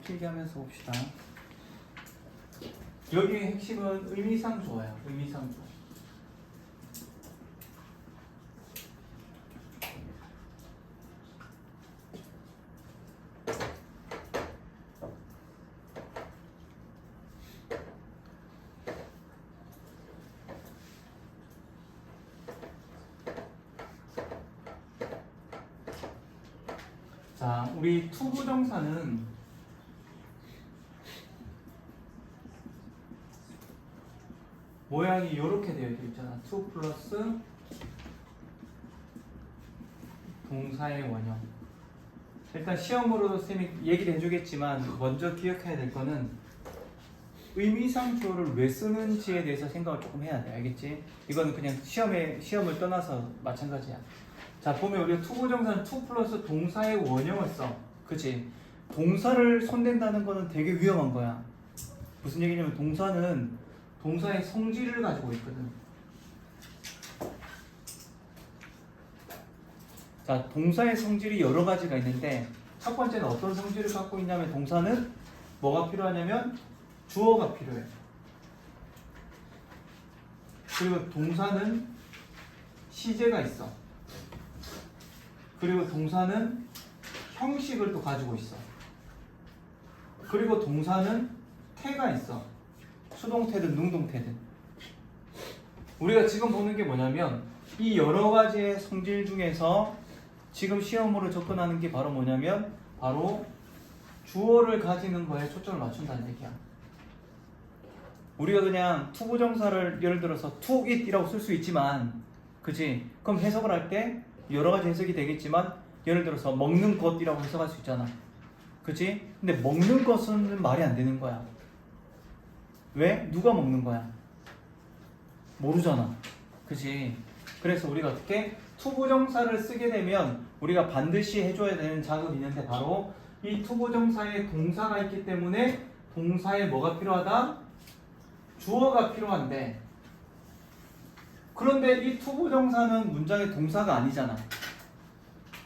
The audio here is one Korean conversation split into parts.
길게 하면서 봅시다. 여기의 핵심은 의미상 주어야. 의미상 주어. 자, 우리 투부정사는 모양이 이렇게 되어 있잖아. to 플러스 동사의 원형. 일단 시험으로도 쌤이 얘기를 해주겠지만 먼저 기억해야 될 거는 의미상 주어를 왜 쓰는지에 대해서 생각을 조금 해야 돼. 알겠지? 이거는 그냥 시험을 떠나서 마찬가지야. 자, 보면 우리가 투부정사는 to 플러스 동사의 원형을 써. 그치? 동사를 손댄다는 거는 되게 위험한 거야. 무슨 얘기냐면 동사는 동사의 성질을 가지고 있거든. 자, 동사의 성질이 여러 가지가 있는데 첫 번째는 어떤 성질을 갖고 있냐면 동사는 뭐가 필요하냐면 주어가 필요해. 그리고 동사는 시제가 있어. 그리고 동사는 형식을 또 가지고 있어. 그리고 동사는 태가 있어. 수동태든 능동태든. 우리가 지금 보는 게 뭐냐면 이 여러 가지의 성질 중에서 지금 시험으로 접근하는 게 바로 뭐냐면 바로 주어를 가지는 거에 초점을 맞춘다는 얘기야. 우리가 그냥 투부정사를 예를 들어서 to eat 이라고 쓸 수 있지만, 그치? 그럼 해석을 할 때 여러 가지 해석이 되겠지만 예를 들어서 먹는 것이라고 해석할 수 있잖아. 그치? 근데 먹는 것은 말이 안 되는 거야. 왜? 누가 먹는 거야? 모르잖아. 그치? 그래서 우리가 어떻게 투부정사를 쓰게 되면 우리가 반드시 해줘야 되는 작업이 있는데 바로 이 투부정사에 동사가 있기 때문에 동사에 뭐가 필요하다? 주어가 필요한데, 그런데 이 투부정사는 문장의 동사가 아니잖아.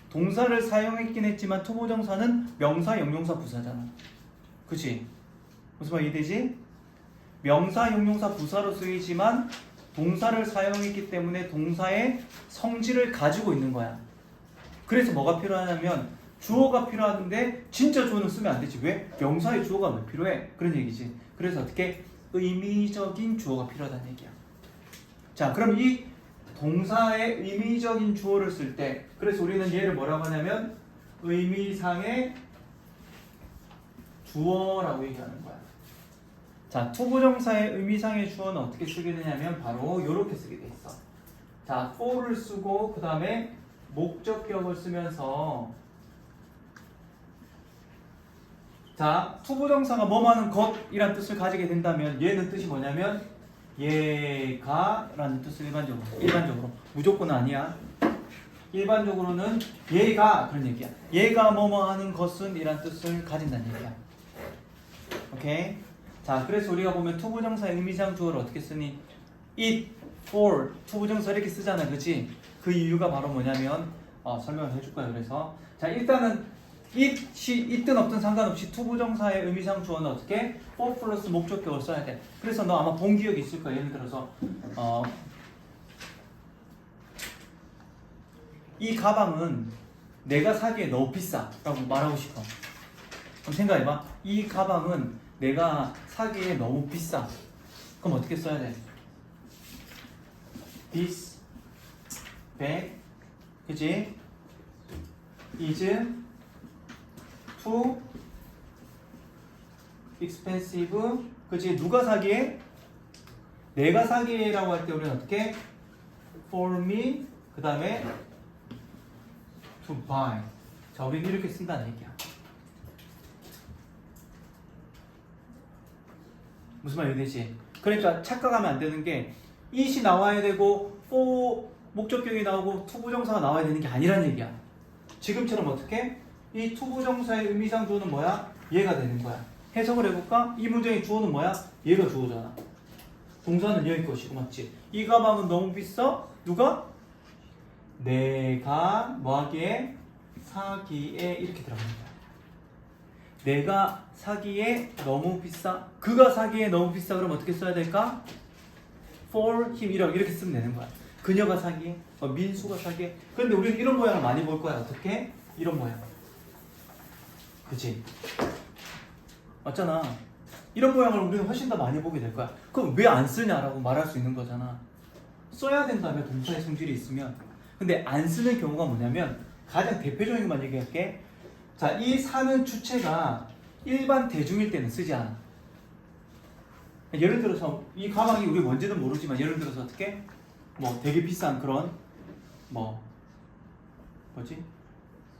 동사를 사용했긴 했지만 투부정사는 명사, 형용사, 부사잖아. 그치? 무슨 말 이해되지? 명사, 형용사, 부사로 쓰이지만 동사를 사용했기 때문에 동사의 성질을 가지고 있는 거야. 그래서 뭐가 필요하냐면 주어가 필요한데 진짜 주어는 쓰면 안 되지. 왜? 명사의 주어가 왜 필요해? 그런 얘기지. 그래서 어떻게? 의미적인 주어가 필요하다는 얘기야. 자, 그럼 이 동사의 의미적인 주어를 쓸 때, 그래서 우리는 얘를 뭐라고 하냐면 의미상의 주어라고 얘기하는 거야. 자, 투부정사의 의미상의 주어는 어떻게 쓰게 되냐면 바로 이렇게 쓰게 돼 있어. 자, for를 쓰고 그 다음에 목적격을 쓰면서, 자, 투부정사가 뭐뭐하는 것이란 뜻을 가지게 된다면 얘는 뜻이 뭐냐면 얘가 라는 뜻을 일반적으로 무조건 아니야. 일반적으로는 얘가 그런 얘기야. 얘가 뭐뭐하는 것은 이란 뜻을 가진다는 얘기야. 오케이? 자, 그래서 우리가 보면 투부정사의 의미상 주어를 어떻게 쓰니? it, for, 투부정사 이렇게 쓰잖아. 그치? 그 이유가 바로 뭐냐면 설명을 해줄 거야. 그래서 자, 일단은 it이 있든 없든 상관없이 투부정사의 의미상 주어는 어떻게? for 플러스 목적격을 써야 돼. 그래서 너 아마 본 기억이 있을 거야. 예를 들어서 이 가방은 내가 사기에 너무 비싸 라고 말하고 싶어. 그럼 생각해봐. 이 가방은 내가 사기에 너무 비싸. 그럼 어떻게 써야 돼? This bag, 그치? is too expensive, 그치? 누가 사기에? 내가 사기에라고 할 때 우리는 어떻게? For me, 그 다음에 to buy. 자, 우리는 이렇게 쓴다는 얘기야. 무슨 말이 되지? 그러니까 착각하면 안 되는 게 it이 나와야 되고 for 목적격이 나오고 투부정사가 나와야 되는 게 아니란 얘기야. 지금처럼 어떻게? 이 투부정사의 의미상 주어는 뭐야? 얘가 되는 거야. 해석을 해볼까? 이 문장의 주어는 뭐야? 얘가 주어잖아. 동사는 얘의 것이고, 맞지? 이 가방은 너무 비싸? 누가? 내가 뭐하기에? 사기에 이렇게 들어가는 거야. 내가 사기에 너무 비싸. 그가 사기에 너무 비싸. 그럼 어떻게 써야 될까? for him 이렇게 쓰면 되는 거야. 그녀가 사기에, 민수가 사기에. 그런데 우리는 이런 모양을 많이 볼 거야. 어떻게? 이런 모양. 그치? 맞잖아. 이런 모양을 우리는 훨씬 더 많이 보게 될 거야. 그럼 왜 안 쓰냐라고 말할 수 있는 거잖아. 써야 된다며 동사의 성질이 있으면. 근데 안 쓰는 경우가 뭐냐면 가장 대표적인 것만 얘기할게. 자, 이 사는 주체가 일반 대중일 때는 쓰지 않아. 예를 들어서 이 가방이 우리 뭔지는 모르지만 예를 들어서 어떻게? 뭐 되게 비싼 그런 뭐지?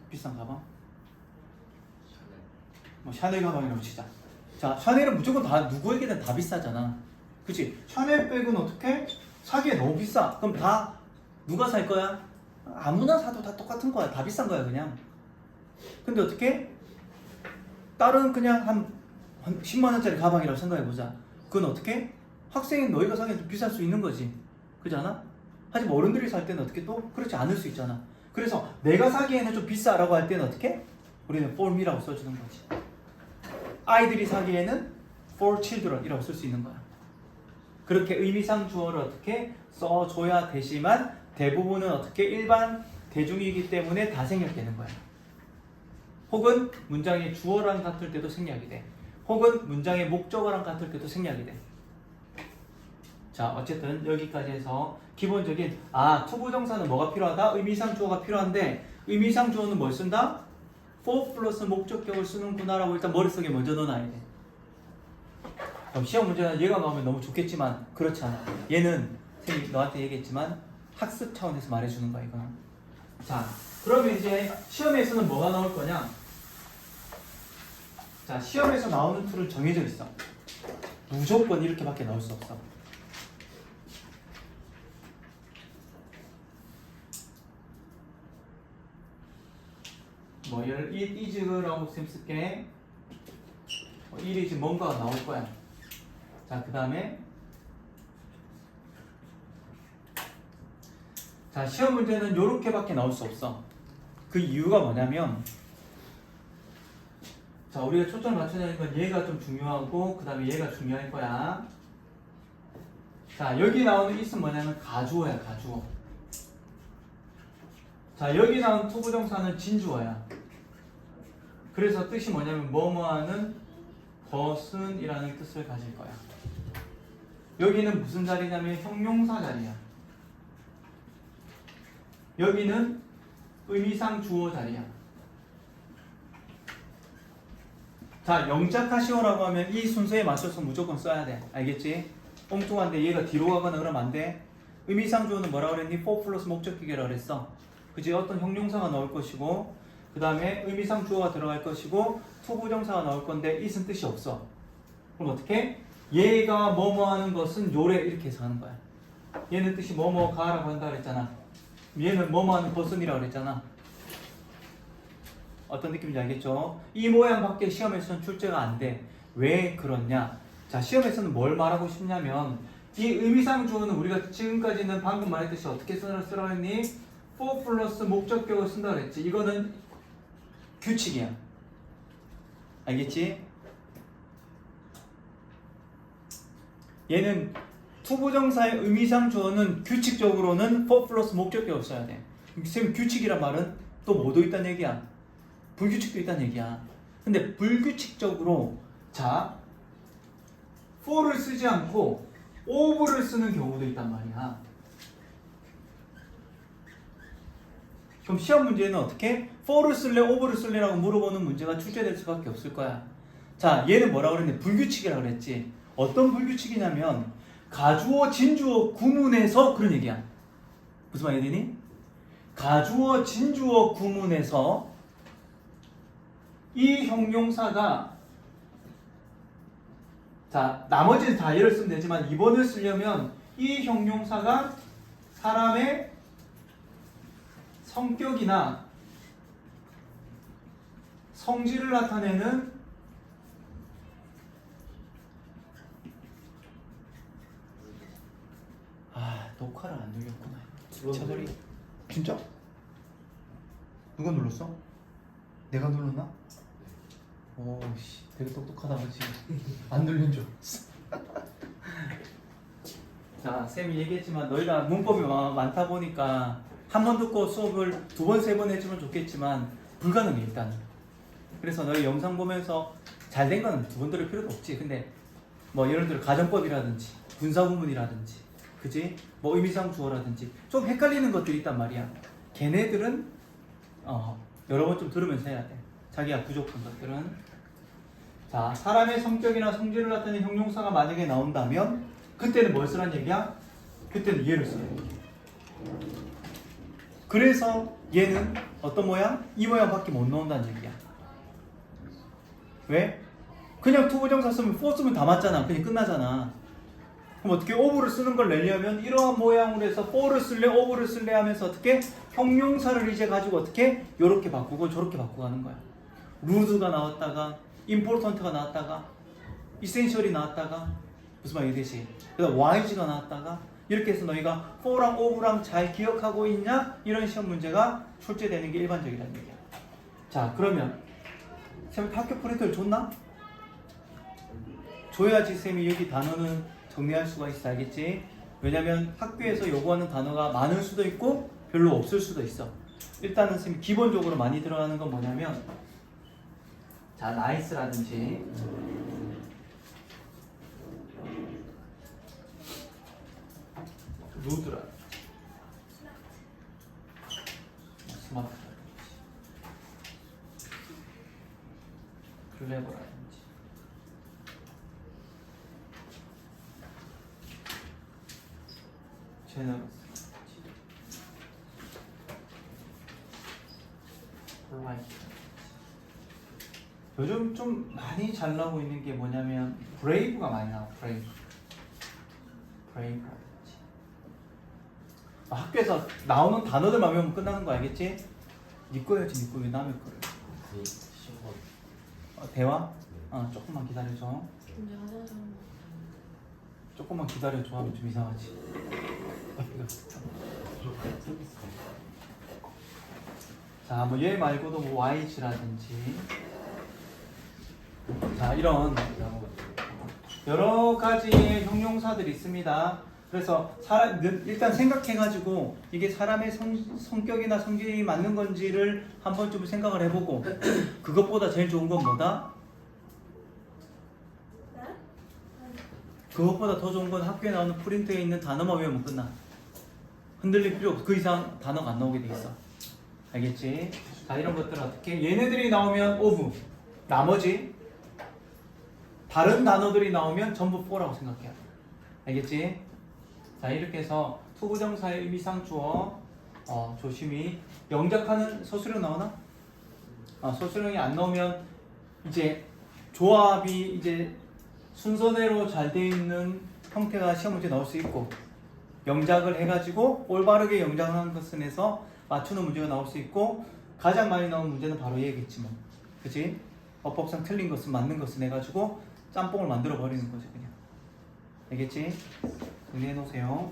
비싼 가방? 뭐 샤넬 가방이라고 치자. 자, 샤넬은 무조건 다 누구에게든 다 비싸잖아. 그치? 샤넬 백은 어떻게? 사기에 너무 비싸. 그럼 다 누가 살 거야? 아무나 사도 다 똑같은 거야. 다 비싼 거야 그냥. 근데 어떻게? 다른 그냥 한 10만 원짜리 가방이라고 생각해보자. 그건 어떻게? 학생인 너희가 사기엔 좀 비쌀 수 있는 거지. 그렇지 않아? 하지만 어른들이 살 때는 어떻게 또? 그렇지 않을 수 있잖아. 그래서 내가 사기에는 좀 비싸라고 할 때는 어떻게? 우리는 for me라고 써주는 거지. 아이들이 사기에는 for children 이라고 쓸 수 있는 거야. 그렇게 의미상 주어를 어떻게 써줘야 되지만 대부분은 어떻게 일반 대중이기 때문에 다 생략되는 거야. 혹은 문장의 주어랑 같을 때도 생략이 돼. 혹은 문장의 목적어랑 같을 때도 생략이 돼. 자, 어쨌든 여기까지 해서 기본적인 투부정사는 뭐가 필요하다? 의미상 주어가 필요한데 의미상 주어는 뭘 쓴다? for 플러스 목적격을 쓰는구나라고 일단 머릿속에 먼저 넣어놔야 돼. 그럼 시험 문제는 얘가 나오면 너무 좋겠지만 그렇지 않아. 얘는 선생님이 너한테 얘기했지만 학습 차원에서 말해주는 거야 이거는. 자, 그러면 이제 시험에서는 뭐가 나올 거냐? 자, 시험에서 나오는 툴은 정해져 있어. 무조건 이렇게밖에 나올 수 없어. 뭐 얘를 is라고 쓸게. is 뭔가가 나올 거야. 자, 그 다음에 자, 시험 문제는 요렇게밖에 나올 수 없어. 그 이유가 뭐냐면 자, 우리가 초점을 맞춰야 되는 건 얘가 좀 중요하고 그 다음에 얘가 중요할 거야. 자, 여기 나오는 is는 뭐냐면 가주어야. 가주어. 자, 여기 나온 투부정사는 진주어야. 그래서 뜻이 뭐냐면 뭐뭐하는 것은 이라는 뜻을 가질 거야. 여기는 무슨 자리냐면 형용사 자리야. 여기는 의미상 주어 자리야. 자, 영작하시오라고 하면 이 순서에 맞춰서 무조건 써야 돼. 알겠지? 엉뚱한데 얘가 뒤로 가거나 그러면 안 돼. 의미상 주어는 뭐라고 그랬니? for 플러스 목적기계라고 그랬어. 그지? 어떤 형용사가 나올 것이고 그 다음에 의미상 주어가 들어갈 것이고 투부정사가 나올 건데 it은 뜻이 없어. 그럼 어떻게? 얘가 뭐뭐 하는 것은 요래 이렇게 해서 하는 거야. 얘는 뜻이 뭐뭐 가라고 한다 그랬잖아. 얘는 뭐뭐 하는 것은 이라고 그랬잖아. 어떤 느낌인지 알겠죠? 이 모양밖에 시험에서는 출제가 안 돼. 왜 그렇냐? 자, 시험에서는 뭘 말하고 싶냐면 이 의미상 주어는 우리가 지금까지는 방금 말했듯이 어떻게 쓰라고 했니? for 플러스 목적격을 쓴다 그랬지. 이거는 규칙이야. 알겠지? 얘는 투부정사의 의미상 주어는 규칙적으로는 for 플러스 목적격을 써야 돼. 선생님, 규칙이란 말은 또 뭐도 있다는 얘기야? 불규칙도 있다는 얘기야. 근데 불규칙적으로 자 for를 쓰지 않고 of를 쓰는 경우도 있단 말이야. 그럼 시험 문제는 어떻게? for를 쓸래, of를 쓸래라고 물어보는 문제가 출제될 수밖에 없을 거야. 자, 얘는 뭐라고 그랬니? 불규칙이라고 그랬지. 어떤 불규칙이냐면 가주어, 진주어 구문에서 그런 얘기야. 무슨 말이 되니? 가주어, 진주어 구문에서 이 형용사가 자, 나머지는 다 예를 쓰면 되지만 2번을 쓰려면 이 형용사가 사람의 성격이나 성질을 나타내는 녹화를 안 눌렸구나. 차라리 진짜? 누가 눌렀어? 내가 눌렀나? 오씨 되게 똑똑하다 그치? 안 들린 줄 알았어. 자 쌤이 얘기했지만 너희가 문법이 많다 보니까 한 번 듣고 수업을 두 번 세 번 해주면 좋겠지만 불가능해 일단은. 그래서 너희 영상 보면서 잘 된 거는 두 번 들을 필요도 없지. 근데 뭐 예를 들어 가정법이라든지 분사구문이라든지 그지? 뭐 의미상 주어라든지 좀 헷갈리는 것들이 있단 말이야. 걔네들은 여러 번 좀 들으면서 해야 돼. 자기가 부족한 것들은. 자, 사람의 성격이나 성질을 나타내는 형용사가 만약에 나온다면 그때는 뭘 쓰란 얘기야? 그때는 얘를 쓰는 얘기야. 그래서 얘는 어떤 모양? 이 모양밖에 못 나온다는 얘기야. 왜? 그냥 투부정사 쓰면 for 쓰면 다 맞잖아. 그냥 끝나잖아. 그럼 어떻게 over를 쓰는 걸 내려면 이러한 모양으로 해서 for를 쓸래 over를 쓸래 하면서 어떻게 형용사를 이제 가지고 어떻게 요렇게 바꾸고 저렇게 바꾸고 하는 거야. rude가 나왔다가 important가 나왔다가 essential이 나왔다가 무슨 말이 되지? 그다음 wise가 나왔다가 이렇게 해서 너희가 for랑 over랑 잘 기억하고 있냐? 이런 시험 문제가 출제되는 게 일반적이라는 얘기야. 자 그러면 쌤 학교 프린트를 줬나? 줘야지 쌤이 여기 단어는 정리할 수가 있어. 알겠지? 왜냐면 학교에서 요구하는 단어가 많을 수도 있고 별로 없을 수도 있어. 일단은 쌤이 기본적으로 많이 들어가는 건 뭐냐면 자 나이스라든지 루드라든지 스마트라든지 클레버라든지 제너러스라든지 폴라이트라든지 요즘 좀 많이 잘 나오고 있는 게 뭐냐면 브레이브가 많이 나와. 브레이브라든지 학교에서 나오는 단어들만 외우면 끝나는 거 알겠지? 네 거야지 네 거 왜 남의 거를 대화? 조금만 기다려줘. 조금만 기다려줘 하면 좀 이상하지. 자, 뭐 얘 말고도 뭐 y라든지 자 이런 여러 가지의 형용사들이 있습니다. 그래서 일단 생각해가지고 이게 사람의 성격이나 성질이 맞는 건지를 한 번쯤 생각을 해보고 그것보다 제일 좋은 건 뭐다? 그것보다 더 좋은 건 학교에 나오는 프린트에 있는 단어만 외우면 끝나. 흔들릴 필요 없어. 그 이상 단어가 안 나오게 돼 있어. 알겠지? 자 이런 것들은 어떻게? 얘네들이 나오면 of 나머지 다른 단어들이 나오면 전부 for라고 생각해야 돼. 알겠지? 자 이렇게 해서 투부정사의 의미상 주어 조심히 영작하는 서술형 나오나? 서술형이 안 나오면 이제 조합이 이제 순서대로 잘 되어 있는 형태가 시험 문제 나올 수 있고 영작을 해가지고 올바르게 영작하는 것을 해서 맞추는 문제가 나올 수 있고 가장 많이 나오는 문제는 바로 얘기겠지 뭐. 그치? 어법상 틀린 것은 맞는 것을 해가지고 짬뽕을 만들어 버리는 거죠 그냥. 알겠지? 정리해 놓으세요.